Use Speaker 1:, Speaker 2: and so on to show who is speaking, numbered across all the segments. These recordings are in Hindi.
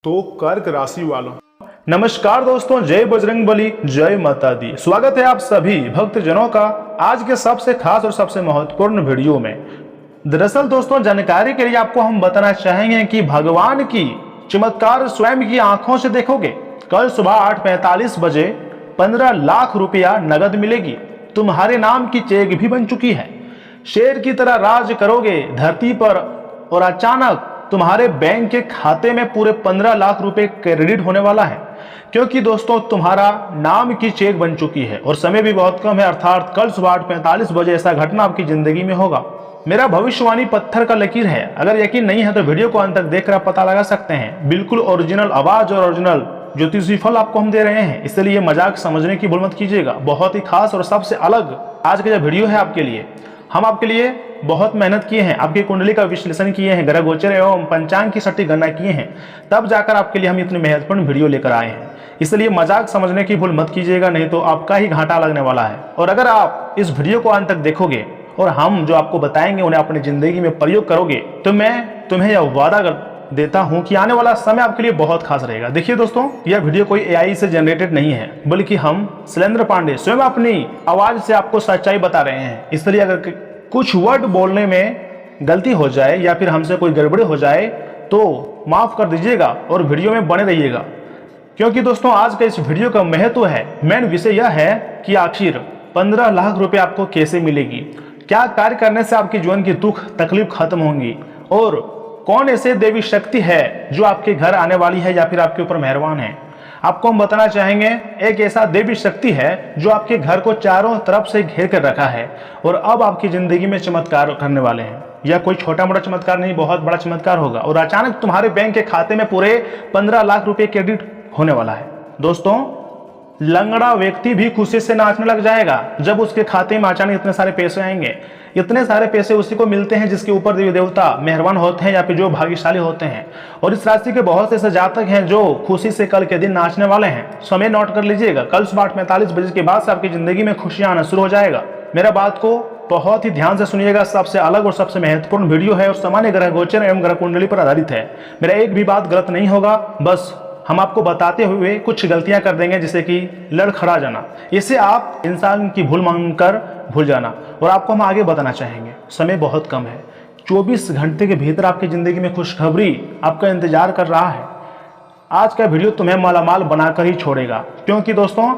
Speaker 1: तो कर्क राशि वालों, नमस्कार दोस्तों, जय बजरंगबली, जय माता दी। स्वागत है आप सभी भक्तजनों का आज के सबसे खास और सबसे महत्वपूर्ण वीडियो में। दरअसल दोस्तों, जानकारी के लिए आपको हम बताना चाहेंगे कि भगवान की चमत्कार स्वयं की आंखों से देखोगे। कल सुबह 8:45 बजे 15 लाख रुपया नगद मिलेगी। तुम्हारे नाम की चेक भी बन चुकी है। शेर की तरह राज करोगे धरती पर और अचानक तुम्हारे बैंक के खाते में पूरे 15 लाख रुपए क्रेडिट होने वाला है, क्योंकि दोस्तों तुम्हारा नाम की चेक बन चुकी है और समय भी बहुत कम है, अर्थात कल सुबह 8:45 बजे ऐसा घटना आपकी जिंदगी में होगा। मेरा भविष्यवाणी पत्थर का लकीर है। अगर यकीन नहीं है तो वीडियो को अंत तक देखकर आप पता लगा सकते हैं। बिल्कुल ओरिजिनल आवाज और ओरिजिनल ज्योतिषी फल आपको हम दे रहे हैं, इसलिए मजाक समझने की भूल मत कीजिएगा। बहुत ही खास और सबसे अलग आज का जो वीडियो है आपके लिए, हम आपके लिए बहुत मेहनत किए हैं, आपकी कुंडली का विश्लेषण किए हैं, ग्रह गोचर एवं पंचांग की सटीक गणना किए हैं, तब जाकर आपके लिए हम इतनी महत्वपूर्ण वीडियो लेकर आए हैं। इसलिए मजाक समझने की भूल मत कीजिएगा, नहीं तो आपका ही घाटा लगने वाला है। और अगर आप इस वीडियो को अंत तक देखोगे और हम जो आपको बताएंगे उन्हें अपनी जिंदगी में प्रयोग करोगे, तो मैं तुम्हें यह वादा देता हूं कि आने वाला समय आपके लिए बहुत खास रहेगा। देखिए दोस्तों, यह वीडियो कोई एआई से जनरेटेड नहीं है, बल्कि हम शैलेंद्र पांडे स्वयं अपनी आवाज से आपको सच्चाई बता रहे हैं। इसलिए अगर कुछ वर्ड बोलने में गलती हो जाए या फिर हमसे कोई गड़बड़ी हो जाए तो माफ कर दीजिएगा और वीडियो में बने रहिएगा, क्योंकि दोस्तों आज का इस वीडियो का महत्व है, मेन विषय यह है कि आखिर 15 लाख रुपए आपको कैसे मिलेगी, क्या कार्य करने से आपके जीवन की दुख तकलीफ खत्म होंगी, और कौन ऐसे देवी शक्ति है जो आपके घर आने वाली है या फिर आपके ऊपर मेहरबान है। आपको हम बताना चाहेंगे, एक ऐसा देवी शक्ति है जो आपके घर को चारों तरफ से घेर कर रखा है और अब आपकी जिंदगी में चमत्कार करने वाले हैं। यह कोई छोटा मोटा चमत्कार नहीं, बहुत बड़ा चमत्कार होगा और अचानक तुम्हारे बैंक के खाते में पूरे 15 लाख रुपए क्रेडिट होने वाला है। दोस्तों, लंगड़ा व्यक्ति भी खुशी से नाचने लग जाएगा जब उसके खाते में अचानक इतने सारे पैसे आएंगे। इतने सारे पैसे उसी को मिलते हैं जिसके ऊपर देवी देवता मेहरबान होते हैं या फिर जो भाग्यशाली होते हैं। और इस राशि के बहुत से ऐसे जातक हैं जो खुशी से कल के दिन नाचने वाले हैं। समय नोट कर लीजिएगा, कल सुबह 8:45 बजे के बाद से आपकी जिंदगी में खुशियां आना शुरू हो जाएगा। मेरा बात को बहुत ही ध्यान से सुनिएगा, सबसे अलग और सबसे महत्वपूर्ण वीडियो है और सामान्य ग्रह गोचर एवं ग्रह कुंडली पर आधारित है। मेरा एक भी बात गलत नहीं होगा, बस हम आपको बताते हुए कुछ गलतियां कर देंगे, जैसे कि लड़खड़ा जाना, इसे आप इंसान की भूल मानकर भूल जाना। और आपको हम आगे बताना चाहेंगे, समय बहुत कम है, 24 घंटे के भीतर आपकी जिंदगी में खुशखबरी आपका इंतजार कर रहा है। आज का वीडियो तुम्हें मालामाल बनाकर ही छोड़ेगा, क्योंकि दोस्तों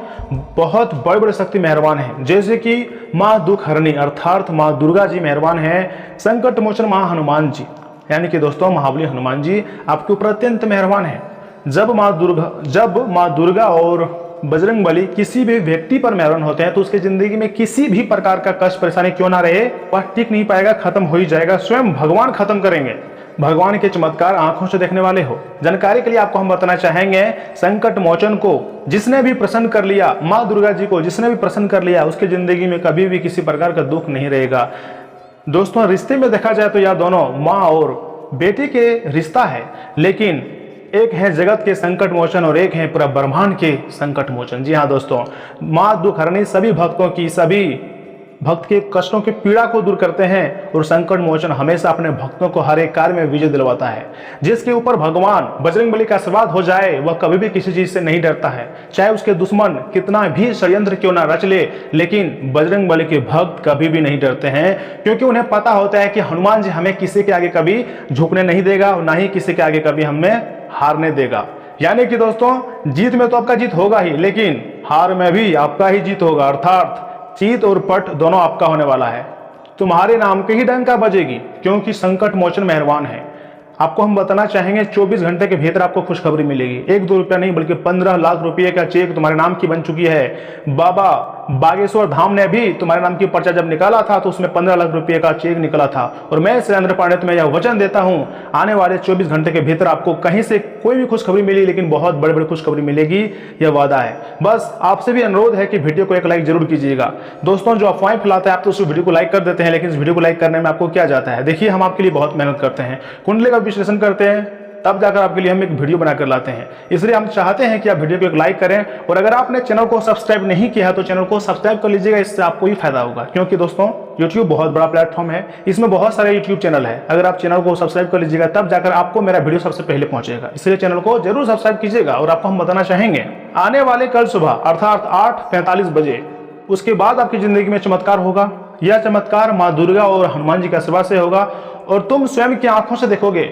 Speaker 1: बहुत बड़े बड़े शक्ति मेहरबान है, जैसे कि माँ दुख हरणी अर्थात माँ दुर्गा जी मेहरबान है, संकट मोचन माँ हनुमान जी यानी कि दोस्तों महाबली हनुमान जी आपके ऊपर अत्यंत मेहरबान है। जब माँ दुर्गा और बजरंगबली किसी भी व्यक्ति पर मेहरबान होते हैं तो उसके जिंदगी में किसी भी प्रकार का कष्ट परेशानी क्यों ना रहे, वह टिक नहीं पाएगा, खत्म हो ही जाएगा। स्वयं भगवान खत्म करेंगे। भगवान के चमत्कार आंखों से देखने वाले हो। जानकारी के लिए आपको हम बताना चाहेंगे, संकट मोचन को जिसने भी प्रसन्न कर लिया, माँ दुर्गा जी को जिसने भी प्रसन्न कर लिया, उसकी जिंदगी में कभी भी किसी प्रकार का दुख नहीं रहेगा। दोस्तों, रिश्ते में देखा जाए तो यह दोनों माँ और बेटी के रिश्ता है, लेकिन एक है जगत के संकट मोचन और एक है पूरा ब्रह्मांड के संकट मोचन। जी हाँ दोस्तों, माँ दुख हरणी सभी भक्तों की, सभी भक्त के कष्टों की पीड़ा को दूर करते हैं और संकट मोचन हमेशा अपने भक्तों को हर एक कार्य में विजय दिलवाता है। जिसके ऊपर भगवान बजरंगबली का आशीर्वाद हो जाए वह कभी भी किसी चीज से नहीं डरता है, चाहे उसके दुश्मन कितना भी षड्यंत्र क्यों ना रच ले, लेकिन बजरंगबली के भक्त कभी भी नहीं डरते हैं, क्योंकि उन्हें पता होता है कि हनुमान जी हमें किसी के आगे कभी झुकने नहीं देगा और ना ही किसी के आगे कभी हमें हारने देगा। यानी कि दोस्तों, जीत में तो आपका जीत होगा ही, लेकिन हार में भी आपका ही जीत होगा, अर्थात जीत और पट दोनों आपका होने वाला है। तुम्हारे नाम के ही डंका बजेगी, क्योंकि संकट मोचन मेहरबान है। आपको हम बताना चाहेंगे, 24 घंटे के भीतर आपको खुशखबरी मिलेगी। 1-2 रुपया नहीं बल्कि 15 लाख रुपये का चेक तुम्हारे नाम की बन चुकी है। बाबा बागेश्वर धाम ने भी तुम्हारे नाम की पर्चा जब निकाला था तो उसमें 15 लाख रुपये का चेक निकला था। और मैं शैलेंद्र पांडे तुम्हें यह वचन देता हूं, आने वाले 24 घंटे के भीतर आपको कहीं से कोई भी खुशखबरी मिली, लेकिन बहुत बड़ी बड़ी खुशखबरी मिलेगी, यह वादा है। बस आपसे भी अनुरोध है कि वीडियो को एक लाइक जरूर कीजिएगा। दोस्तों, जो अफवाहें फैलाते हैं आप तो उस वीडियो को लाइक कर देते हैं, लेकिन इस वीडियो को लाइक करने में आपको क्या जाता है। देखिए, हम आपके लिए बहुत मेहनत करते हैं, कुंडली का विश्लेषण करते हैं, तब जाकर आपके लिए हम एक वीडियो बनाकर लाते हैं। इसलिए हम चाहते हैं कि आप वीडियो को एक लाइक करें, और अगर आपने चैनल को सब्सक्राइब नहीं किया है तो चैनल को सब्सक्राइब कर लीजिएगा, इससे आपको ही फायदा होगा। क्योंकि दोस्तों YouTube बहुत बड़ा प्लेटफॉर्म है, इसमें बहुत सारे YouTube चैनल है। अगर आप चैनल को सब्सक्राइब कर लीजिएगा तब जाकर आपको मेरा वीडियो सबसे पहले पहुंचेगा। इसलिए चैनल को जरूर सब्सक्राइब कीजिएगा। और आपको हम बताना चाहेंगे, आने वाले कल सुबह अर्थात 8:45 बजे उसके बाद आपकी जिंदगी में चमत्कार होगा। यह चमत्कार माँ दुर्गा और हनुमान जी के आशीर्वाद से होगा, और तुम स्वयं की आंखों से देखोगे।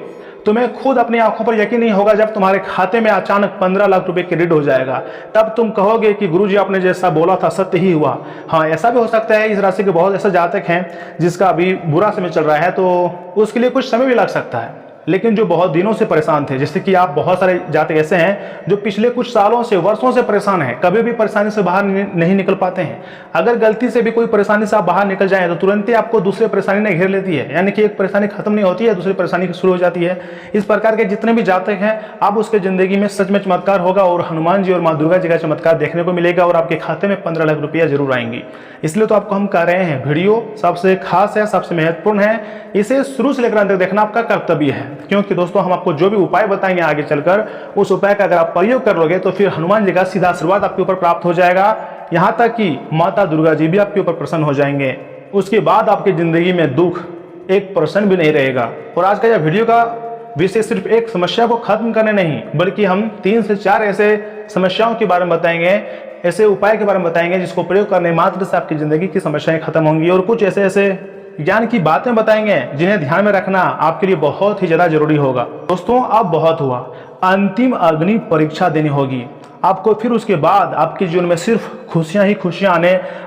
Speaker 1: तुम्हें खुद अपनी आंखों पर यकीन नहीं होगा जब तुम्हारे खाते में अचानक 15 लाख रुपए क्रेडिट हो जाएगा। तब तुम कहोगे कि गुरुजी आपने जैसा बोला था सत्य ही हुआ। हाँ, ऐसा भी हो सकता है इस राशि के बहुत ऐसे जातक हैं जिसका अभी बुरा समय चल रहा है, तो उसके लिए कुछ समय भी लग सकता है। लेकिन जो बहुत दिनों से परेशान थे, जैसे कि आप, बहुत सारे जातक ऐसे हैं जो पिछले कुछ सालों से, वर्षों से परेशान हैं, कभी भी परेशानी से बाहर नहीं निकल पाते हैं। अगर गलती से भी कोई परेशानी से आप बाहर निकल जाएं तो तुरंत ही आपको दूसरी परेशानी ने घेर लेती है। यानी कि एक परेशानी खत्म नहीं होती है, दूसरी परेशानी शुरू हो जाती है। इस प्रकार के जितने भी जातक हैं, अब उसके जिंदगी में सच में चमत्कार होगा, और हनुमान जी और माँ दुर्गा जी का चमत्कार देखने को मिलेगा, और आपके खाते में 15 लाख रुपया जरूर आएंगी। इसलिए तो आपको हम कह रहे हैं, वीडियो सबसे खास है, सबसे महत्वपूर्ण है, इसे शुरू से लेकर अंत तक देखना आपका कर्तव्य है। क्योंकि दोस्तों हम आपको जो भी उपाय बताएंगे आगे चलकर, उस उपाय का अगर आप प्रयोग कर लोगे तो फिर हनुमान जी का सीधा आशीर्वाद आपके ऊपर प्राप्त हो जाएगा। यहाँ तक कि माता दुर्गा जी भी आपके ऊपर प्रसन्न हो जाएंगे। उसके बाद आपकी जिंदगी में दुख 1% भी नहीं रहेगा। और आज का यह वीडियो का विषय सिर्फ एक समस्या को खत्म करने नहीं, बल्कि हम 3 से 4 ऐसे समस्याओं के बारे में बताएंगे, ऐसे उपाय के बारे में बताएंगे जिसको प्रयोग करने मात्र से आपकी जिंदगी की समस्याएं खत्म होंगी। और कुछ ऐसे ज्ञान की बातें बताएंगे जिन्हें ध्यान में रखना आपके लिए बहुत ही ज्यादा जरूरी होगा। दोस्तों अब बहुत हुआ, अंतिम अग्नि परीक्षा देनी होगी आपको। फिर उसके बाद आपके जीवन में सिर्फ खुशियां ही खुशियां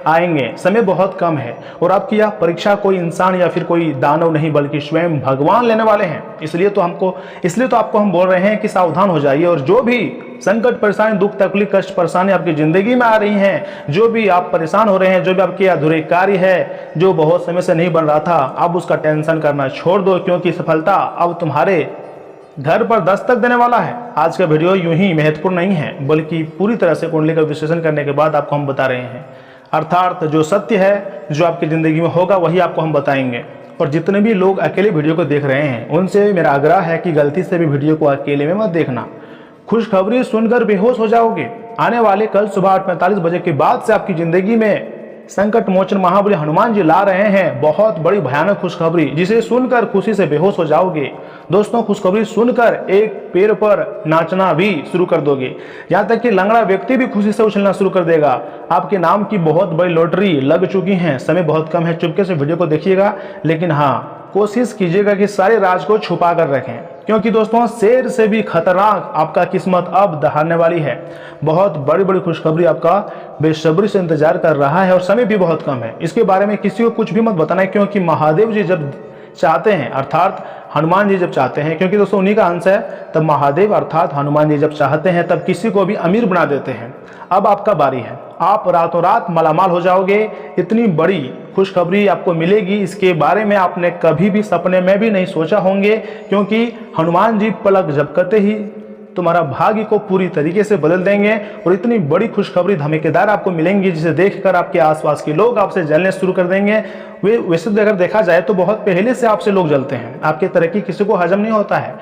Speaker 1: आएंगे। समय बहुत कम है, और आपकी यह परीक्षा कोई इंसान या फिर कोई दानव नहीं, बल्कि स्वयं भगवान लेने वाले हैं। इसलिए तो आपको हम बोल रहे हैं कि सावधान हो जाइए। और जो भी संकट, परेशानी, दुख, तकलीफ, कष्ट, परेशानी आपकी जिंदगी में आ रही हैं, जो भी आप परेशान हो रहे हैं, जो भी आपके अधूरे कार्य है, जो बहुत समय से नहीं बन रहा था, अब उसका टेंशन करना छोड़ दो, क्योंकि सफलता अब तुम्हारे घर पर दस्तक देने वाला है। आज का वीडियो यूं ही महत्वपूर्ण नहीं है, बल्कि पूरी तरह से कुंडली का विश्लेषण करने के बाद आपको हम बता रहे हैं। अर्थात जो सत्य है, जो आपकी जिंदगी में होगा, वही आपको हम बताएंगे। और जितने भी लोग अकेले वीडियो को देख रहे हैं, उनसे मेरा आग्रह है कि गलती से भी वीडियो को अकेले में मत देखना। खुशखबरी सुनकर बेहोश हो जाओगे। आने वाले कल सुबह 8:45 बजे के बाद से आपकी जिंदगी में संकट मोचन महाबली हनुमान जी ला रहे हैं बहुत बड़ी भयानक खुशखबरी, जिसे सुनकर खुशी से बेहोश हो जाओगे। दोस्तों खुशखबरी सुनकर एक पैर पर नाचना भी शुरू कर दोगे, यहाँ तक कि लंगड़ा व्यक्ति भी खुशी से उछलना शुरू कर देगा। आपके नाम की बहुत बड़ी लॉटरी लग चुकी है। समय बहुत कम है, चुपके से वीडियो को देखिएगा, लेकिन हाँ कोशिश कीजिएगा कि सारे राज को छुपा कर रखें, क्योंकि दोस्तों शेर से भी खतरनाक आपका किस्मत अब दहाड़ने वाली है। बहुत बड़ी बड़ी खुशखबरी आपका बेसब्री से इंतजार कर रहा है, और समय भी बहुत कम है। इसके बारे में किसी को कुछ भी मत बताना है, क्योंकि महादेव जी जब चाहते हैं, अर्थात हनुमान जी जब चाहते हैं, क्योंकि दोस्तों उन्हीं का अंश है, तब महादेव अर्थात हनुमान जी जब चाहते हैं तब किसी को भी अमीर बना देते हैं। अब आपका बारी है, आप रातों रात मालामाल हो जाओगे। इतनी बड़ी खुशखबरी आपको मिलेगी, इसके बारे में आपने कभी भी सपने में भी नहीं सोचा होंगे, क्योंकि हनुमान जी पलक झपकते ही तुम्हारा भाग्य को पूरी तरीके से बदल देंगे। और इतनी बड़ी खुशखबरी धमाकेदार आपको मिलेंगी, जिसे देखकर आपके आसपास के लोग आपसे जलने शुरू कर देंगे। वैसे अगर देखा जाए तो बहुत पहले से आपसे लोग जलते हैं। आपकी तरक्की किसी को हजम नहीं होता है,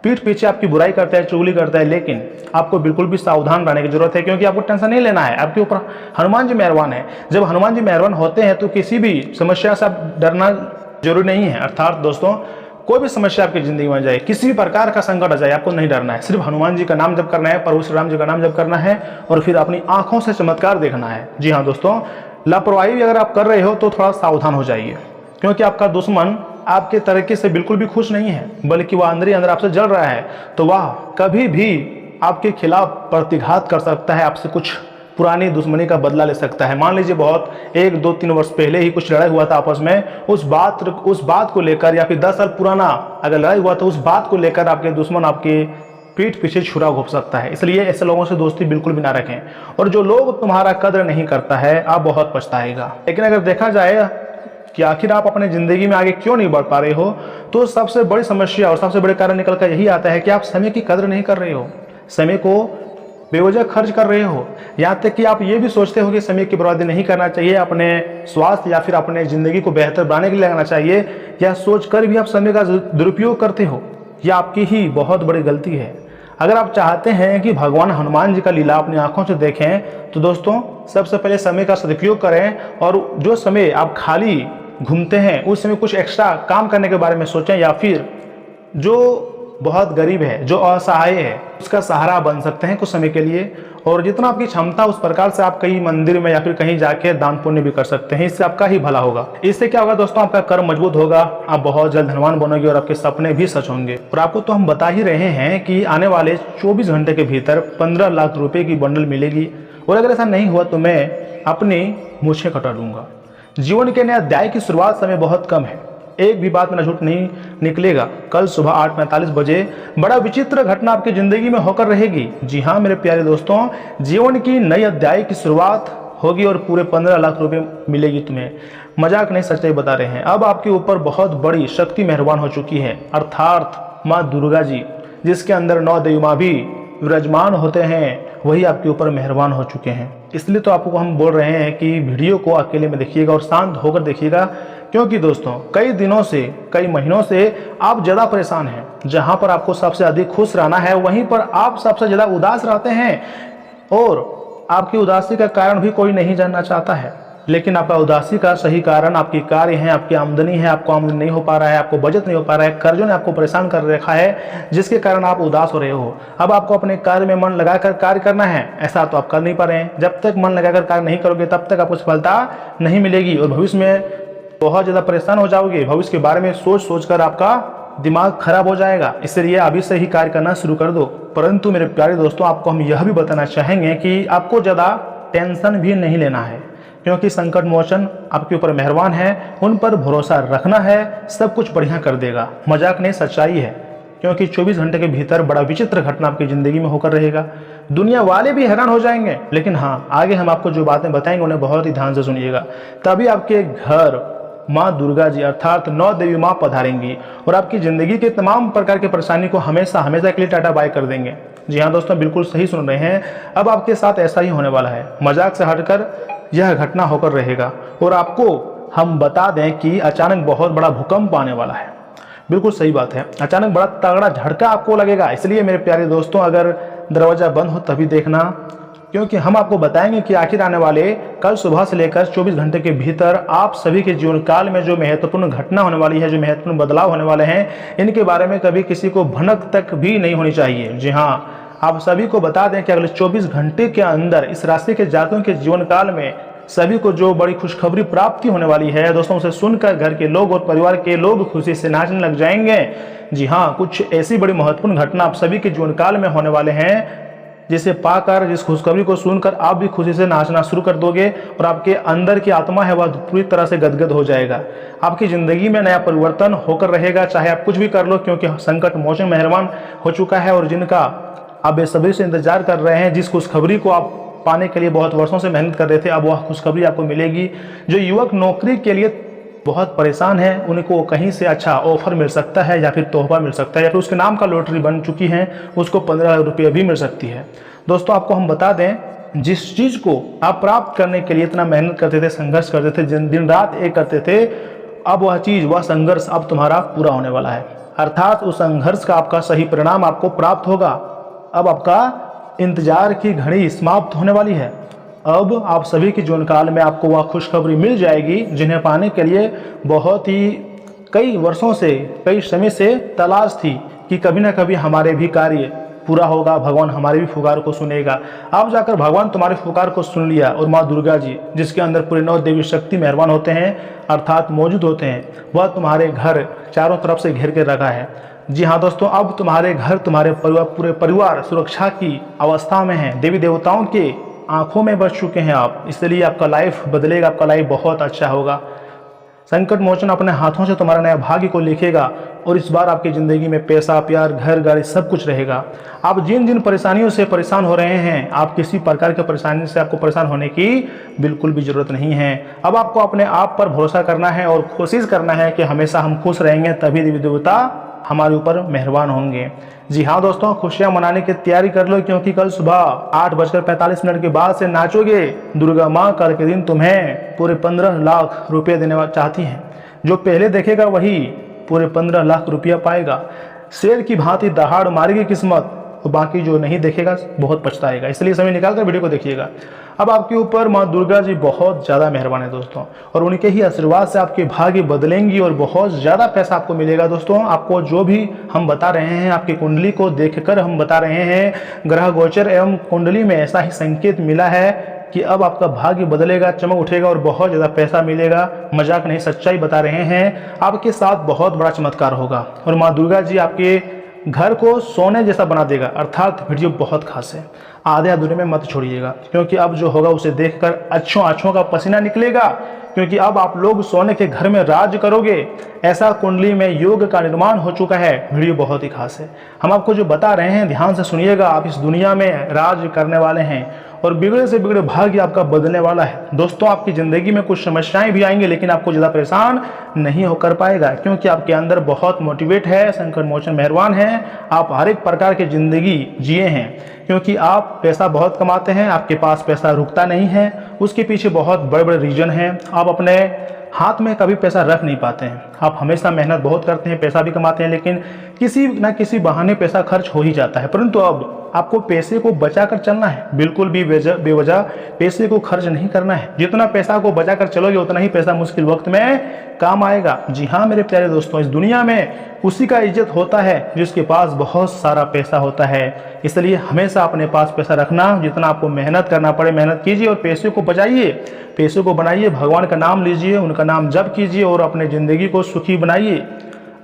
Speaker 1: पीठ पीछे आपकी बुराई करता है, चुगली करता है, लेकिन आपको बिल्कुल भी सावधान रहने की जरूरत है, क्योंकि आपको टेंशन नहीं लेना है। आपके ऊपर हनुमान जी मेहरबान है। जब हनुमान जी मेहरबान होते हैं तो किसी भी समस्या से आप डरना जरूरी नहीं है। अर्थात दोस्तों कोई भी समस्या आपकी जिंदगी में आ जाए, किसी भी प्रकार का संकट आ जाए, आपको नहीं डरना है। सिर्फ हनुमान जी का नाम जप करना है, प्रभु श्री राम जी का नाम जप करना है, और फिर अपनी आंखों से चमत्कार देखना है। जी हाँ दोस्तों, लापरवाही अगर आप कर रहे हो तो थोड़ा सावधान हो जाइए, क्योंकि आपका दुश्मन आपके तरक्की से बिल्कुल भी खुश नहीं है, बल्कि वह अंदर ही अंदर आपसे जल रहा है। तो वह कभी भी आपके खिलाफ प्रतिघात कर सकता है, आपसे कुछ पुरानी दुश्मनी का बदला ले सकता है। मान लीजिए बहुत 1, 2, 3 वर्ष पहले ही कुछ लड़ाई हुआ था आपस में, उस बात को लेकर, या फिर 10 साल पुराना अगर लड़ाई हुआ तो उस बात को लेकर आपके दुश्मन आपके पीठ पीछे छुरा घोंप सकता है। इसलिए ऐसे लोगों से दोस्ती बिल्कुल भी ना रखें, और जो लोग तुम्हारा कदर नहीं करता है आप बहुत पछताएगा। लेकिन अगर देखा जाए कि आखिर आप अपने जिंदगी में आगे क्यों नहीं बढ़ पा रहे हो, तो सबसे बड़ी समस्या और सबसे बड़े कारण निकल कर यही आता है कि आप समय की कदर नहीं कर रहे हो, समय को बेवजह खर्च कर रहे हो। यहाँ तक कि आप ये भी सोचते हो कि समय की बर्बादी नहीं करना चाहिए, अपने स्वास्थ्य या फिर अपने ज़िंदगी को बेहतर बनाने के लिए लगाना चाहिए, या सोच कर भी आप समय का दुरुपयोग करते हो। यह आपकी ही बहुत बड़ी गलती है। अगर आप चाहते हैं कि भगवान हनुमान जी का लीला अपनी आंखों से देखें तो दोस्तों सबसे पहले समय का सदुपयोग करें और जो समय आप खाली घूमते हैं उस समय कुछ एक्स्ट्रा काम करने के बारे में सोचें, या फिर जो बहुत गरीब है, जो असहाय है, उसका सहारा बन सकते हैं कुछ समय के लिए। और जितना आपकी क्षमता उस प्रकार से आप कहीं मंदिर में या फिर कहीं जाके दान पुण्य भी कर सकते हैं। इससे आपका ही भला होगा। इससे क्या होगा दोस्तों, आपका कर्म मजबूत होगा, आप बहुत जल्द धनवान बनोगे और आपके सपने भी सच होंगे। और आपको तो हम बता ही रहे हैं कि आने वाले 24 घंटे के भीतर 15 लाख रुपए की बंडल मिलेगी। और अगर ऐसा नहीं हुआ तो मैं अपनी मूछें कटा लूंगा। जीवन के नए अध्याय की शुरुआत समय बहुत कम है, एक भी बात मेरा झूठ नहीं निकलेगा। कल सुबह 8:45 बजे बड़ा विचित्र घटना आपकी जिंदगी में होकर रहेगी। जी हाँ मेरे प्यारे दोस्तों, जीवन की नई अध्याय की शुरुआत होगी और पूरे 15 लाख रुपए मिलेगी तुम्हें। मजाक नहीं, सच्चाई बता रहे हैं। अब आपके ऊपर बहुत बड़ी शक्ति मेहरबान हो चुकी है, अर्थात माँ दुर्गा जी, जिसके अंदर 9 देवी माँ भी विराजमान होते हैं, वही आपके ऊपर मेहरबान हो चुके हैं। इसलिए तो आपको हम बोल रहे हैं कि वीडियो को अकेले में देखिएगा और शांत होकर देखिएगा, क्योंकि दोस्तों कई दिनों से, कई महीनों से आप ज़्यादा परेशान हैं। जहां पर आपको सबसे अधिक खुश रहना है वहीं पर आप सबसे ज़्यादा उदास रहते हैं, और आपकी उदासी का कारण भी कोई नहीं जानना चाहता है। लेकिन आपका उदासी का सही कारण आपकी कार्य है, आपकी आमदनी है। आपको आमदनी नहीं हो पा रहा है, आपको बचत नहीं हो पा रहा है, कर्जों ने आपको परेशान कर रखा है, जिसके कारण आप उदास हो रहे हो। अब आपको अपने कार्य में मन लगाकर कार्य करना है, ऐसा तो आप कर नहीं पा रहे हैं। जब तक मन लगाकर कार्य नहीं करोगे तब तक आपको सफलता नहीं मिलेगी और भविष्य में बहुत ज़्यादा परेशान हो जाओगे। भविष्य के बारे में सोच सोच कर आपका दिमाग खराब हो जाएगा। इसलिए अभी से ही कार्य करना शुरू कर दो। परंतु मेरे प्यारे दोस्तों, आपको हम यह भी बताना चाहेंगे कि आपको ज़्यादा टेंशन भी नहीं लेना है, क्योंकि संकट मोचन आपके ऊपर मेहरबान है, उन पर भरोसा रखना है, सब कुछ बढ़िया कर देगा। मजाक नहीं, सच्चाई है। क्योंकि 24 घंटे के भीतर बड़ा विचित्र घटना आपकी ज़िंदगी में होकर रहेगा। दुनिया वाले भी हैरान हो जाएंगे, लेकिन हाँ, आगे हम आपको जो बातें बताएंगे उन्हें बहुत ही ध्यान से सुनिएगा। तभी आपके घर माँ दुर्गा जी अर्थात 9 देवी माँ पधारेंगी और आपकी ज़िंदगी के तमाम प्रकार के परेशानी को हमेशा हमेशा के लिए टाटा बाय कर देंगे। जी हाँ दोस्तों, बिल्कुल सही सुन रहे हैं। अब आपके साथ ऐसा ही होने वाला है। मजाक से हटकर यह घटना होकर रहेगा। और आपको हम बता दें कि अचानक बहुत बड़ा भूकंप आने वाला है। बिल्कुल सही बात है, अचानक बड़ा तगड़ा झटका आपको लगेगा। इसलिए मेरे प्यारे दोस्तों, अगर दरवाज़ा बंद हो तभी देखना, क्योंकि हम आपको बताएंगे कि आखिर आने वाले कल सुबह से लेकर 24 घंटे के भीतर आप सभी के जीवन काल में जो महत्वपूर्ण घटना होने वाली है, जो महत्वपूर्ण बदलाव होने वाले हैं, इनके बारे में कभी किसी को भनक तक भी नहीं होनी चाहिए। जी हाँ, आप सभी को बता दें कि अगले 24 घंटे के अंदर इस राशि के जातकों के जीवन काल में सभी को जो बड़ी खुशखबरी प्राप्ति होने वाली है दोस्तों, उसे सुनकर घर के लोग और परिवार के लोग खुशी से नाचने लग जाएंगे। जी हाँ, कुछ ऐसी बड़ी महत्वपूर्ण घटना आप सभी के जीवन काल में होने वाले हैं, जिसे पाकर, जिस खुशखबरी को सुनकर आप भी खुशी से नाचना शुरू कर दोगे और आपके अंदर की आत्मा है वह पूरी तरह से गदगद हो जाएगा। आपकी ज़िंदगी में नया परिवर्तन होकर रहेगा, चाहे आप कुछ भी कर लो, क्योंकि संकट मोचन मेहरबान हो चुका है। और जिनका आप बेसब्री से इंतजार कर रहे हैं, जिस खुशखबरी को आप पाने के लिए बहुत वर्षों से मेहनत कर रहे थे, अब वह खुशखबरी आपको मिलेगी। जो युवक नौकरी के लिए बहुत परेशान है, उनको कहीं से अच्छा ऑफर मिल सकता है, या फिर तोहफा मिल सकता है, या फिर उसके नाम का लॉटरी बन चुकी है, उसको 15 लाख रुपये भी मिल सकती है। दोस्तों आपको हम बता दें, जिस चीज़ को आप प्राप्त करने के लिए इतना मेहनत करते थे, संघर्ष करते थे, दिन रात एक करते थे, अब वह चीज़, वह संघर्ष अब तुम्हारा पूरा होने वाला है। अर्थात उस संघर्ष का आपका सही परिणाम आपको प्राप्त होगा। अब आपका इंतजार की घड़ी समाप्त होने वाली है। अब आप सभी के जीवन काल में आपको वह खुशखबरी मिल जाएगी, जिन्हें पाने के लिए बहुत ही कई वर्षों से, कई समय से तलाश थी कि कभी ना कभी हमारे भी कार्य पूरा होगा, भगवान हमारे भी पुकार को सुनेगा। अब जाकर भगवान तुम्हारे पुकार को सुन लिया और माँ दुर्गा जी, जिसके अंदर पूरे 9 देवी शक्ति मेहरबान होते हैं अर्थात मौजूद होते हैं, वह तुम्हारे घर चारों तरफ से घेर के रखा है। जी हाँ दोस्तों, अब तुम्हारे घर, तुम्हारे परिवार, पूरे परिवार सुरक्षा की अवस्था में है। देवी देवताओं के आंखों में बच चुके हैं आप, इसलिए आपका लाइफ बदलेगा, आपका लाइफ बहुत अच्छा होगा। संकट मोचन अपने हाथों से तुम्हारा नया भाग्य को लिखेगा और इस बार आपकी ज़िंदगी में पैसा, प्यार, घर, गाड़ी सब कुछ रहेगा। आप जिन जिन परेशानियों से परेशान हो रहे हैं, आप किसी प्रकार की परेशानी से आपको परेशान होने की बिल्कुल भी ज़रूरत नहीं है। अब आपको अपने आप पर भरोसा करना है और कोशिश करना है कि हमेशा हम खुश रहेंगे, तभी देवी देवता हमारे ऊपर मेहरबान होंगे। जी हाँ दोस्तों, खुशियाँ मनाने की तैयारी कर लो, क्योंकि कल सुबह 8:45 के बाद से नाचोगे। दुर्गा माँ कल के दिन तुम्हें पूरे 15 लाख रुपये देने चाहती हैं। जो पहले देखेगा वही पूरे 15 लाख रुपया पाएगा। शेर की भांति दहाड़ मारेगी किस्मत, तो बाकी जो नहीं देखेगा बहुत पछताएगा। इसलिए समय निकाल कर वीडियो को देखिएगा। अब आपके ऊपर माँ दुर्गा जी बहुत ज़्यादा मेहरबान है दोस्तों, और उनके ही आशीर्वाद से आपके भाग्य बदलेंगी और बहुत ज़्यादा पैसा आपको मिलेगा। दोस्तों आपको जो भी हम बता रहे हैं, आपकी कुंडली को देखकर हम बता रहे हैं, ग्रह गोचर एवं कुंडली में ऐसा ही संकेत मिला है कि अब आपका भाग्य बदलेगा, चमक उठेगा और बहुत ज़्यादा पैसा मिलेगा। मजाक नहीं, सच्चाई बता रहे हैं। आपके साथ बहुत बड़ा चमत्कार होगा और माँ दुर्गा जी आपके घर को सोने जैसा बना देगा। अर्थात वीडियो बहुत खास है, आधे अधूरे में मत छोड़िएगा, क्योंकि अब जो होगा उसे देखकर अच्छों आँखों का पसीना निकलेगा, क्योंकि अब आप लोग सोने के घर में राज करोगे। ऐसा कुंडली में योग का निर्माण हो चुका है। वीडियो बहुत ही खास है। हम आपको जो बता रहे हैं ध्यान से सुनिएगा। आप इस दुनिया में राज करने वाले हैं और बिगड़े से बिगड़े भाग्य आपका बदलने वाला है। दोस्तों आपकी ज़िंदगी में कुछ समस्याएं भी आएंगी, लेकिन आपको ज़्यादा परेशान नहीं होकर पाएगा, क्योंकि आपके अंदर बहुत मोटिवेट है। संकट मोचन मेहरबान है। आप हर एक प्रकार की ज़िंदगी जिए हैं, क्योंकि आप पैसा बहुत कमाते हैं। आपके पास पैसा रुकता नहीं है, उसके पीछे बहुत बड़े बड़े रीजन हैं। आप अपने हाथ में कभी पैसा रख नहीं पाते हैं। आप हमेशा मेहनत बहुत करते हैं, पैसा भी कमाते हैं, लेकिन किसी न किसी बहाने पैसा खर्च हो ही जाता है। परंतु अब आपको पैसे को बचा कर चलना है, बिल्कुल भी बेवजह पैसे को खर्च नहीं करना है। जितना पैसा को बचा कर चलोगे उतना ही पैसा मुश्किल वक्त में काम आएगा। जी हाँ मेरे प्यारे दोस्तों, इस दुनिया में उसी का इज्जत होता है जिसके पास बहुत सारा पैसा होता है। इसलिए हमेशा अपने पास पैसा रखना, जितना आपको मेहनत करना पड़े मेहनत कीजिए और पैसे को बचाइए, पैसे को बनाइए, भगवान का नाम लीजिए, उनका नाम जप कीजिए और अपने ज़िंदगी को सुखी बनाइए।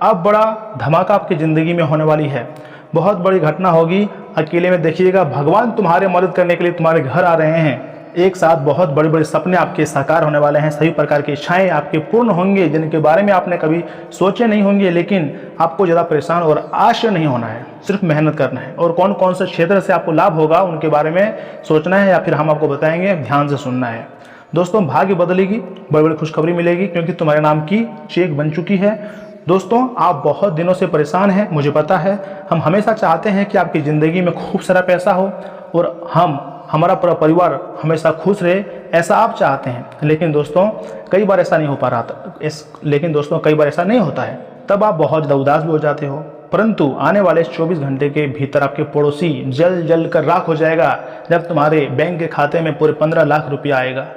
Speaker 1: अब बड़ा धमाका आपकी ज़िंदगी में होने वाली है, बहुत बड़ी घटना होगी। अकेले में देखिएगा, भगवान तुम्हारे मदद करने के लिए तुम्हारे घर आ रहे हैं। एक साथ बहुत बड़े बड़े सपने आपके साकार होने वाले हैं। सभी प्रकार की इच्छाएं आपके पूर्ण होंगे, जिनके बारे में आपने कभी सोचे नहीं होंगे। लेकिन आपको ज़्यादा परेशान और आश्चर्य नहीं होना है, सिर्फ मेहनत करना है। और कौन कौन से क्षेत्र से आपको लाभ होगा उनके बारे में सोचना है, या फिर हम आपको बताएंगे, ध्यान से सुनना है। दोस्तों भाग्य बदलेगी, बड़ी बड़ी खुशखबरी मिलेगी, क्योंकि तुम्हारे नाम की चेक बन चुकी है। दोस्तों आप बहुत दिनों से परेशान हैं, मुझे पता है। हम हमेशा चाहते हैं कि आपकी ज़िंदगी में खूब सारा पैसा हो और हमारा पूरा परिवार हमेशा खुश रहे, ऐसा आप चाहते हैं। लेकिन दोस्तों कई बार ऐसा नहीं हो पा रहा था। लेकिन दोस्तों कई बार ऐसा नहीं होता है, तब आप बहुत ज़्यादा उदास भी हो जाते हो। परंतु आने वाले 24 घंटे के भीतर आपके पड़ोसी जल कर राख हो जाएगा, जब तुम्हारे बैंक के खाते में पूरे 15 लाख रुपया आएगा।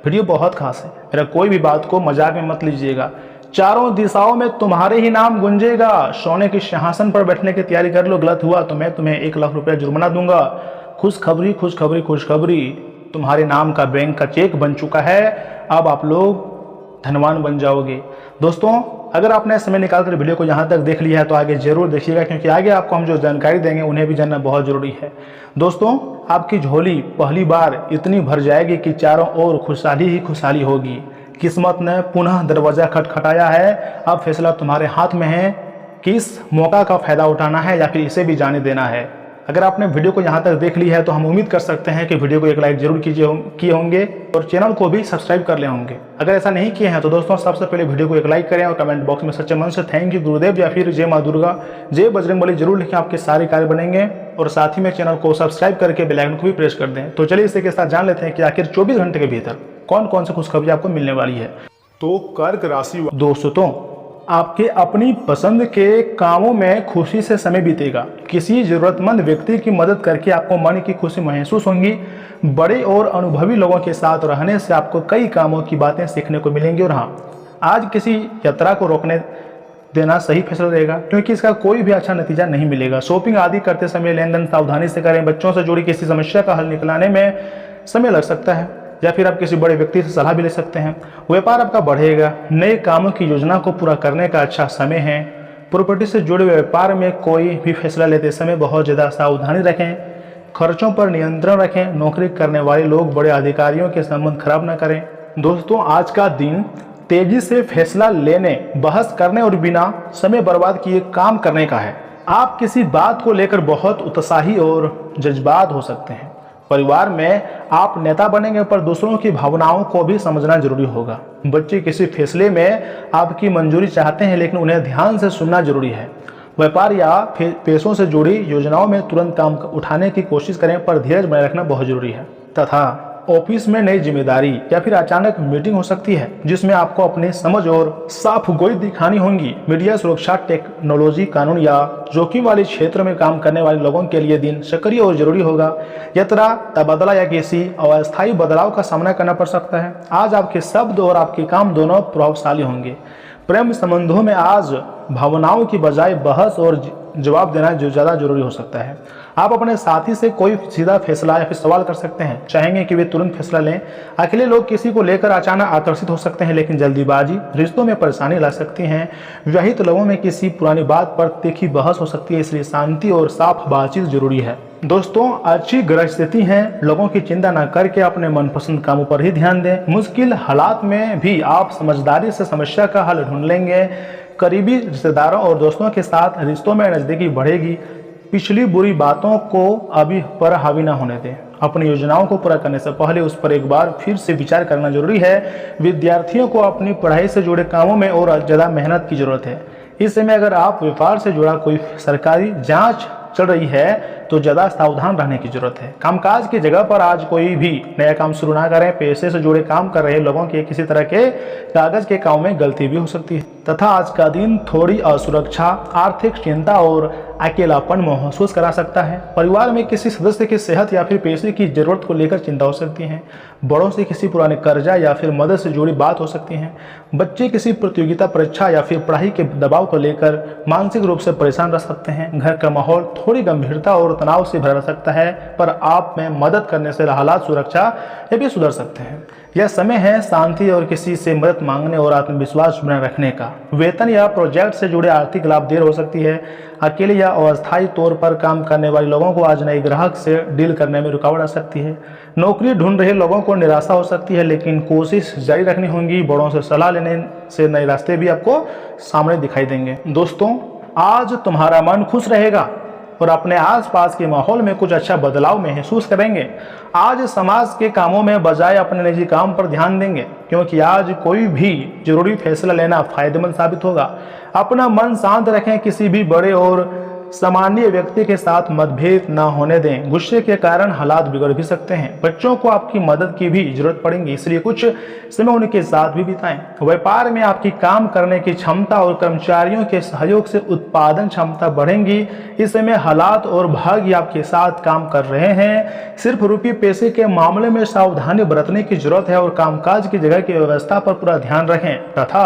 Speaker 1: वीडियो बहुत खास है, मेरा कोई भी बात को मजाक में मत लीजिएगा। चारों दिशाओं में तुम्हारे ही नाम गुंजेगा। सोने के सिंहासन पर बैठने की तैयारी कर लो, गलत हुआ तो मैं तुम्हें 1 लाख रुपया जुर्माना दूंगा। खुशखबरी खुशखबरी खुशखबरी, तुम्हारे नाम का बैंक का चेक बन चुका है। अब आप लोग धनवान बन जाओगे। दोस्तों अगर आपने समय निकालकर वीडियो को यहाँ तक देख लिया है तो आगे जरूर देखिएगा, क्योंकि आगे आपको हम जो जानकारी देंगे उन्हें भी जानना बहुत जरूरी है। दोस्तों आपकी झोली पहली बार इतनी भर जाएगी कि चारों ओर खुशहाली ही खुशहाली होगी। किस्मत ने पुनः दरवाजा खटखटाया है। अब फैसला तुम्हारे हाथ में है, किस मौका का फायदा उठाना है या फिर इसे भी जाने देना है। अगर आपने वीडियो को यहाँ तक देख लिया है तो हम उम्मीद कर सकते हैं कि वीडियो को एक लाइक जरूर किए होंगे और चैनल को भी सब्सक्राइब कर ले होंगे। अगर ऐसा नहीं किए हैं तो दोस्तों सबसे पहले वीडियो को एक लाइक करें और कमेंट बॉक्स में सच्चे मन से थैंक यू गुरुदेव या फिर जय माँ दुर्गा, जय बजरंगबली जरूर लिखें। आपके सारे कार्य बनेंगे। और साथ ही में चैनल को सब्सक्राइब करके बेल आइकन को भी प्रेस कर दें। तो चलिए इसी के साथ जान लेते हैं कि आखिर 24 घंटे के भीतर कौन कौन सी खुशखबरी आपको मिलने वाली है। तो कर्क राशि दोस्तों आपके अपनी पसंद के कामों में खुशी से समय बीतेगा। किसी जरूरतमंद व्यक्ति की मदद करके आपको मन की खुशी महसूस होंगी। बड़े और अनुभवी लोगों के साथ रहने से आपको कई कामों की बातें सीखने को मिलेंगी। और हाँ, आज किसी यात्रा को रोकने देना सही फैसला रहेगा, क्योंकि इसका कोई भी अच्छा नतीजा नहीं मिलेगा। शॉपिंग आदि करते समय लेन देन सावधानी से करें। बच्चों से जुड़ी किसी समस्या का हल निकलाने में समय लग सकता है, या फिर आप किसी बड़े व्यक्ति से सलाह भी ले सकते हैं। व्यापार आपका बढ़ेगा। नए कामों की योजना को पूरा करने का अच्छा समय है। प्रॉपर्टी से जुड़े व्यापार में कोई भी फैसला लेते समय बहुत ज़्यादा सावधानी रखें। खर्चों पर नियंत्रण रखें। नौकरी करने वाले लोग बड़े अधिकारियों के संबंध खराब न करें। दोस्तों आज का दिन तेजी से फैसला लेने, बहस करने और बिना समय बर्बाद किए काम करने का है। आप किसी बात को लेकर बहुत उत्साही और जज्बात हो सकते हैं। परिवार में आप नेता बनेंगे, पर दूसरों की भावनाओं को भी समझना जरूरी होगा। बच्चे किसी फैसले में आपकी मंजूरी चाहते हैं, लेकिन उन्हें ध्यान से सुनना जरूरी है। व्यापार या पैसों से जुड़ी योजनाओं में तुरंत काम उठाने की कोशिश करें, पर धीरज बनाए रखना बहुत जरूरी है। तथा ऑफिस में नई जिम्मेदारी या फिर अचानक मीटिंग हो सकती है जिसमें आपको अपनी समझ और साफ गोई दिखानी होंगी। मीडिया, सुरक्षा, टेक्नोलॉजी, कानून या जोखिम वाले क्षेत्र में काम करने वाले लोगों के लिए दिन सक्रिय और जरूरी होगा। यात्रा, तबादला या किसी अस्थायी बदलाव का सामना करना पड़ सकता है। आज आपके शब्द और आपके काम दोनों प्रभावशाली होंगे। प्रेम संबंधों में आज भावनाओं की बजाय बहस और जवाब देना जो ज़्यादा जरूरी हो सकता है। आप अपने साथी से कोई सीधा फैसला या फिर सवाल कर सकते हैं, चाहेंगे कि वे तुरंत फैसला लें। अकेले लोग किसी को लेकर अचानक आकर्षित हो सकते हैं, लेकिन जल्दीबाजी रिश्तों में परेशानी ला सकती है। विवाहित लोगों में किसी पुरानी बात पर तीखी बहस हो सकती है, इसलिए शांति और साफ बातचीत जरूरी है। दोस्तों, अच्छी ग्रह स्थिति है, लोगों की चिंता न करके अपने मनपसंद कामों पर ही ध्यान दें। मुश्किल हालात में भी आप समझदारी से समस्या का हल ढूंढ लेंगे। करीबी रिश्तेदारों और दोस्तों के साथ रिश्तों में नज़दीकी बढ़ेगी। पिछली बुरी बातों को अभी पर हावी ना होने दें। अपनी योजनाओं को पूरा करने से पहले उस पर एक बार फिर से विचार करना जरूरी है। विद्यार्थियों को अपनी पढ़ाई से जुड़े कामों में और ज़्यादा मेहनत की जरूरत है। इस समय अगर आप व्यापार से जुड़ा कोई सरकारी जांच चल रही है तो ज़्यादा सावधान रहने की जरूरत है। कामकाज की जगह पर आज कोई भी नया काम शुरू ना करें। पैसे से जुड़े काम कर रहे लोगों के किसी तरह के कागज के काम में गलती भी हो सकती है तथा आज का दिन थोड़ी असुरक्षा, आर्थिक चिंता और अकेलापन महसूस करा सकता है। परिवार में किसी सदस्य की सेहत या फिर पैसे की जरूरत को लेकर चिंता हो सकती है। बड़ों से किसी पुराने कर्जा या फिर मदद से जुड़ी बात हो सकती है। बच्चे किसी प्रतियोगिता, परीक्षा या फिर पढ़ाई के दबाव को लेकर मानसिक रूप से परेशान रह सकते हैं। घर का माहौल थोड़ी गंभीरता और तनाव से भरा रह सकता है, पर आप में मदद करने से हालात सुरक्षा ये भी सुधर सकते हैं। यह समय है शांति और किसी से मदद मांगने और आत्मविश्वास बनाए रखने का। वेतन या प्रोजेक्ट से जुड़े आर्थिक लाभ देर हो सकती है। अकेले या अस्थायी तौर पर काम करने वाले लोगों को आज नए ग्राहक से डील करने में रुकावट आ सकती है। नौकरी ढूंढ रहे लोगों को निराशा हो सकती है, लेकिन कोशिश जारी रखनी होगी। बड़ों से सलाह लेने से नए रास्ते भी आपको सामने दिखाई देंगे। दोस्तों, आज तुम्हारा मन खुश रहेगा और अपने आसपास के माहौल में कुछ अच्छा बदलाव महसूस करेंगे। आज समाज के कामों में बजाय अपने निजी काम पर ध्यान देंगे, क्योंकि आज कोई भी जरूरी फैसला लेना फायदेमंद साबित होगा। अपना मन शांत रखें, किसी भी बड़े और सामान्य व्यक्ति के साथ मतभेद न होने दें। गुस्से के कारण हालात बिगड़ भी सकते हैं। बच्चों को आपकी मदद की भी जरूरत पड़ेगी, इसलिए कुछ समय उनके साथ भी बिताएं। व्यापार में आपकी काम करने की क्षमता और कर्मचारियों के सहयोग से उत्पादन क्षमता बढ़ेंगी। इस समय हालात और भाग्य आपके साथ काम कर रहे हैं। सिर्फ रुपये पैसे के मामले में सावधानी बरतने की जरूरत है और कामकाज की जगह की व्यवस्था पर पूरा ध्यान रखें तथा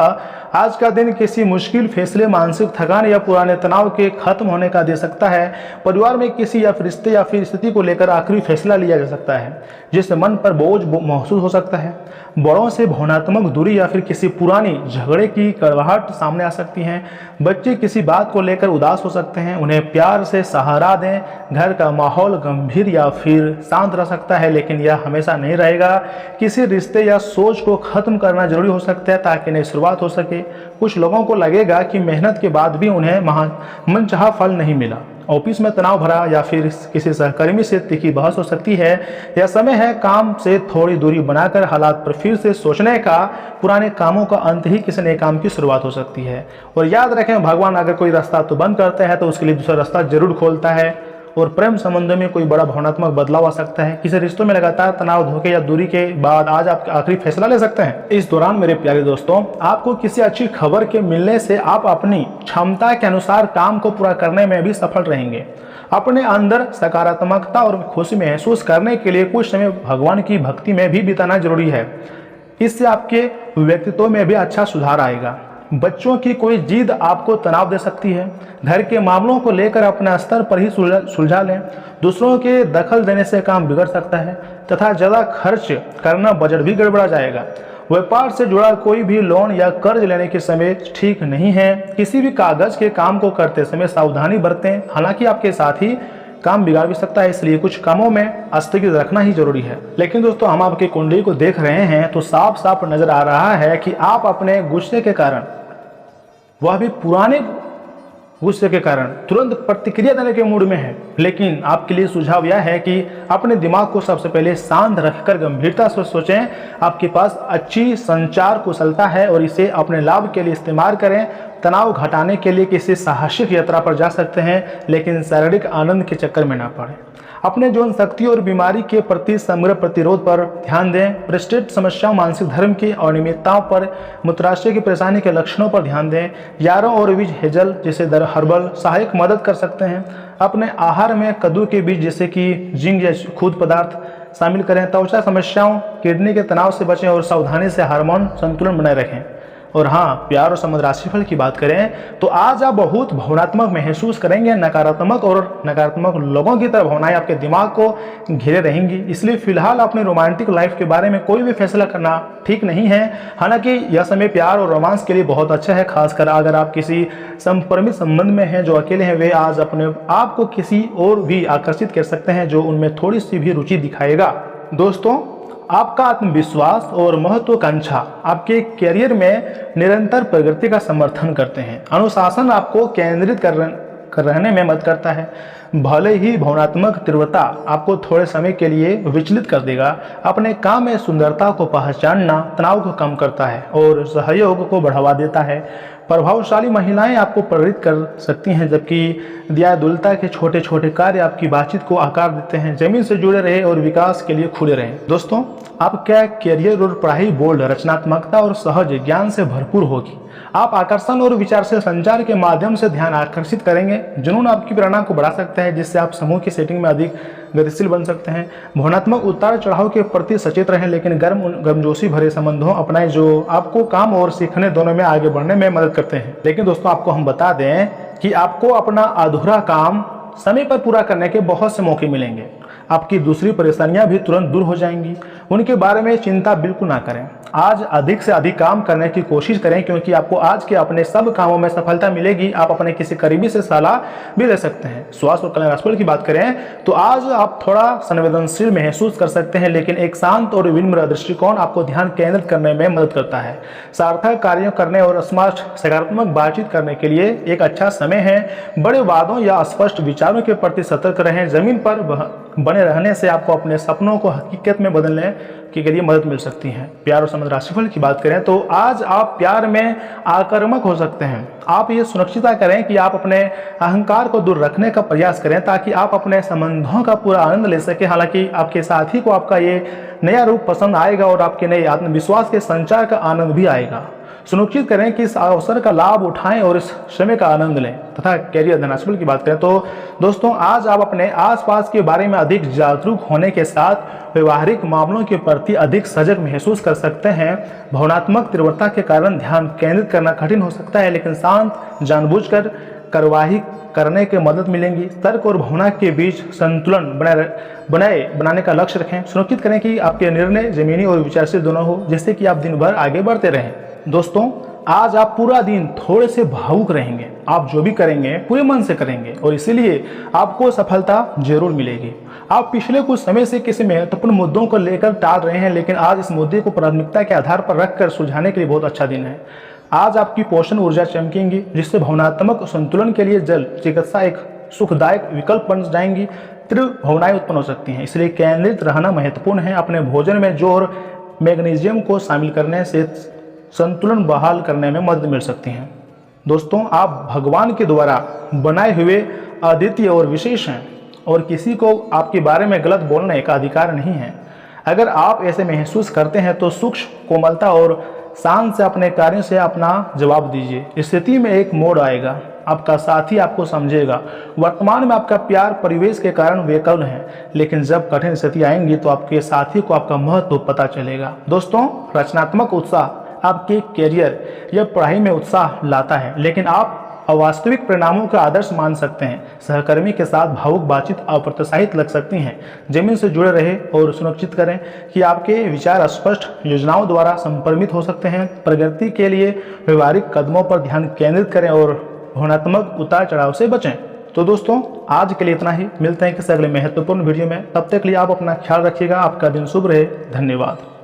Speaker 1: आज का दिन किसी मुश्किल फैसले, मानसिक थकान या पुराने तनाव के खत्म होने का दे सकता है। परिवार में किसी या रिश्ते या फिर स्थिति को लेकर आखिरी फैसला लिया जा सकता है, जिससे मन पर बोझ महसूस हो सकता है। बड़ों से भावनात्मक दूरी या फिर किसी पुरानी झगड़े की कड़वाहट सामने आ सकती है। बच्चे किसी बात को लेकर उदास हो सकते हैं, उन्हें प्यार से सहारा दें। घर का माहौल गंभीर या फिर शांत रह सकता है, लेकिन यह हमेशा नहीं रहेगा। किसी रिश्ते या सोच को खत्म करना जरूरी हो सकता है ताकि नई शुरुआत हो सके। कुछ लोगों को लगेगा कि मेहनत के बाद भी उन्हें मनचाहा फल नहीं मिला। ऑफिस में तनाव भरा या फिर किसी सहकर्मी से तीखी बहस हो सकती है। यह समय है काम से थोड़ी दूरी बनाकर हालात पर फिर से सोचने का। पुराने कामों का अंत ही किसी नए काम की शुरुआत हो सकती है। और याद रखें, भगवान अगर कोई रास्ता तो बंद करते हैं तो उसके लिए दूसरा रास्ता जरूर खोलता है। और प्रेम संबंधों में कोई बड़ा भावनात्मक बदलाव आ सकता है। किसी रिश्तों में लगातार तनाव, धोखे या दूरी के बाद आज आप आखिरी फैसला ले सकते हैं। इस दौरान मेरे प्यारे दोस्तों, आपको किसी अच्छी खबर के मिलने से आप अपनी क्षमता के अनुसार काम को पूरा करने में भी सफल रहेंगे। अपने अंदर सकारात्मकता और खुशी महसूस करने के लिए कुछ समय भगवान की भक्ति में भी बिताना जरूरी है। इससे आपके व्यक्तित्व में भी अच्छा सुधार आएगा। बच्चों की कोई जिद आपको तनाव दे सकती है। घर के मामलों को लेकर अपने स्तर पर ही सुलझा लें। दूसरों के दखल देने से काम बिगड़ सकता है तथा ज़्यादा खर्च करना बजट भी गड़बड़ा जाएगा। व्यापार से जुड़ा कोई भी लोन या कर्ज लेने के समय ठीक नहीं है। किसी भी कागज के काम को करते समय सावधानी बरतें, हालांकि आपके साथ ही काम बिगाड़ भी सकता है, इसलिए कुछ कामों में स्थगित रखना ही जरूरी है। लेकिन दोस्तों, हम आपकी कुंडली को देख रहे हैं तो साफ साफ नजर आ रहा है कि आप अपने गुस्से के कारण, वह भी पुराने गुस्से के कारण, तुरंत प्रतिक्रिया देने के मूड में है। लेकिन आपके लिए सुझाव यह है कि अपने दिमाग को सबसे पहले शांत रखकर गंभीरता से सोचें। आपके पास अच्छी संचार कुशलता है और इसे अपने लाभ के लिए इस्तेमाल करें। तनाव घटाने के लिए किसी साहसिक यात्रा पर जा सकते हैं, लेकिन शारीरिक आनंद के चक्कर में ना पड़ें। अपने यौन शक्ति और बीमारी के प्रति समग्र प्रतिरोध पर ध्यान दें। प्रोस्टेट समस्याओं, मानसिक धर्म की अनियमितताओं पर, मूत्राशय की परेशानी के लक्षणों पर ध्यान दें। यारों और बीज हेजल जैसे दर हर्बल सहायक मदद कर सकते हैं। अपने आहार में कद्दू के बीज जैसे कि जिंक या खूद पदार्थ शामिल करें। त्वचा समस्याओं, किडनी के तनाव से बचें और सावधानी से हार्मोन संतुलन बनाए रखें। और हाँ, प्यार और संबंध राशिफल की बात करें तो आज आप बहुत भावनात्मक महसूस करेंगे। नकारात्मक और नकारात्मक लोगों की तरह भावनाएं आपके दिमाग को घेरे रहेंगी, इसलिए फिलहाल अपने रोमांटिक लाइफ के बारे में कोई भी फैसला करना ठीक नहीं है। हालांकि यह समय प्यार और रोमांस के लिए बहुत अच्छा है, खासकर अगर आप किसी संप्रमित संबंध में हैं। जो अकेले हैं वे आज अपने आप को किसी और भी आकर्षित कर सकते हैं जो उनमें थोड़ी सी भी रुचि दिखाएगा। दोस्तों, आपका आत्मविश्वास और महत्वाकांक्षा आपके करियर में निरंतर प्रगति का समर्थन करते हैं। अनुशासन आपको केंद्रित कर रहने में मदद करता है। भले ही भावनात्मक तीव्रता आपको थोड़े समय के लिए विचलित कर देगा, अपने काम में सुंदरता को पहचानना तनाव को कम करता है और सहयोग को बढ़ावा देता है। प्रभावशाली महिलाएं आपको प्रेरित कर सकती हैं, जबकि दयालुता के छोटे छोटे कार्य आपकी बातचीत को आकार देते हैं। जमीन से जुड़े रहे और विकास के लिए खुले रहें। दोस्तों, आपका करियर और पढ़ाई बोल्ड, रचनात्मकता और सहज ज्ञान से भरपूर होगी। आप आकर्षण और विचारशील संचार के माध्यम से ध्यान आकर्षित करेंगे। जुनून आपकी प्रेरणा को बढ़ा सकता है, जिससे आप समूह की सेटिंग में अधिक गतिशील बन सकते हैं। भावनात्मक उतार चढ़ाव के प्रति सचेत रहें, लेकिन गर्मजोशी भरे संबंधों अपनाएं जो आपको काम और सीखने दोनों में आगे बढ़ने में मदद करते हैं। लेकिन दोस्तों, आपको हम बता दें कि आपको अपना अधूरा काम समय पर पूरा करने के बहुत से मौके मिलेंगे। आपकी दूसरी परेशानियां भी तुरंत दूर हो जाएंगी। उनके बारे में चिंता बिल्कुल ना करें। आज अधिक से अधिक काम करने की कोशिश करें, क्योंकि आपको आज के अपने सब कामों में सफलता मिलेगी। आप अपने किसी करीबी से सलाह भी ले सकते हैं। स्वास्थ्य और कल्याण राशिफल की बात करें तो आज आप थोड़ा संवेदनशील महसूस कर सकते हैं, लेकिन एक शांत और विनम्र दृष्टिकोण आपको ध्यान केंद्रित करने में मदद करता है। सार्थक कार्यों करने और स्मार्ट सकारात्मक बातचीत करने के लिए एक अच्छा समय है। बड़े वादों या अस्पष्ट विचारों के प्रति सतर्क रहें। जमीन पर बने रहने से आपको अपने सपनों को हकीकत में बदलने के लिए मदद मिल सकती है। प्यार और संबंध राशिफल की बात करें तो आज आप प्यार में आक्रामक हो सकते हैं। आप ये सुनिश्चित करें कि आप अपने अहंकार को दूर रखने का प्रयास करें, ताकि आप अपने संबंधों का पूरा आनंद ले सकें। हालांकि आपके साथी को आपका ये नया रूप पसंद आएगा और आपके नए आत्मविश्वास के संचार का आनंद भी आएगा। सुनिश्चित करें कि इस अवसर का लाभ उठाएं और इस समय का आनंद लें। तथा कैरियर धनाशफल की बात करें तो दोस्तों, आज आप अपने आसपास के बारे में अधिक जागरूक होने के साथ व्यवहारिक मामलों के प्रति अधिक सजग महसूस कर सकते हैं। भावनात्मक तीव्रता के कारण ध्यान केंद्रित करना कठिन हो सकता है, लेकिन शांत जानबूझकर कार्यवाही करने के मदद मिलेंगी। तर्क और भावना के बीच संतुलन बनाने का लक्ष्य रखें। सुनिश्चित करें कि आपके निर्णय जमीनी और विचारशील दोनों हो, जिससे कि आप दिन भर आगे बढ़ते रहें। दोस्तों, आज आप पूरा दिन थोड़े से भावुक रहेंगे। आप जो भी करेंगे पूरे मन से करेंगे और इसीलिए आपको सफलता जरूर मिलेगी। आप पिछले कुछ समय से किसी महत्वपूर्ण मुद्दों को लेकर टाल रहे हैं, लेकिन आज इस मुद्दे को प्राथमिकता के आधार पर रखकर सुलझाने के लिए बहुत अच्छा दिन है। आज आपकी पोषण ऊर्जा चमकेंगी, जिससे भावनात्मक संतुलन के लिए जल चिकित्सा एक सुखदायक विकल्प बन जाएंगी। तीव्र भावनाएं उत्पन्न हो सकती हैं, इसलिए केंद्रित रहना महत्वपूर्ण है। अपने भोजन में जोर मैग्नीशियम को शामिल करने से संतुलन बहाल करने में मदद मिल सकती है। दोस्तों, आप भगवान के द्वारा बनाए हुए अद्वितीय और विशेष हैं और किसी को आपके बारे में गलत बोलने का अधिकार नहीं है। अगर आप ऐसे महसूस करते हैं तो सूक्ष्म कोमलता और शान से अपने कार्यों से अपना जवाब दीजिए। इस स्थिति में एक मोड़ आएगा, आपका साथी आपको समझेगा। वर्तमान में आपका प्यार परिवेश के कारण विकल्प है, लेकिन जब कठिन स्थिति आएंगी तो आपके साथी को आपका महत्व पता चलेगा। दोस्तों, रचनात्मक उत्साह आपके करियर या पढ़ाई में उत्साह लाता है, लेकिन आप अवास्तविक परिणामों का आदर्श मान सकते हैं। सहकर्मी के साथ भावुक बातचीत अप्रोत्साहित लग सकती हैं। जमीन से जुड़े रहे और सुनिश्चित करें कि आपके विचार स्पष्ट योजनाओं द्वारा संप्रमित हो सकते हैं। प्रगति के लिए व्यवहारिक कदमों पर ध्यान केंद्रित करें और भावनात्मक उतार चढ़ाव से बचें। तो दोस्तों, आज के लिए इतना ही। मिलते हैं किसी अगले महत्वपूर्ण वीडियो में। तब तक के लिए आप अपना ख्याल रखिएगा। आपका दिन शुभ रहे। धन्यवाद।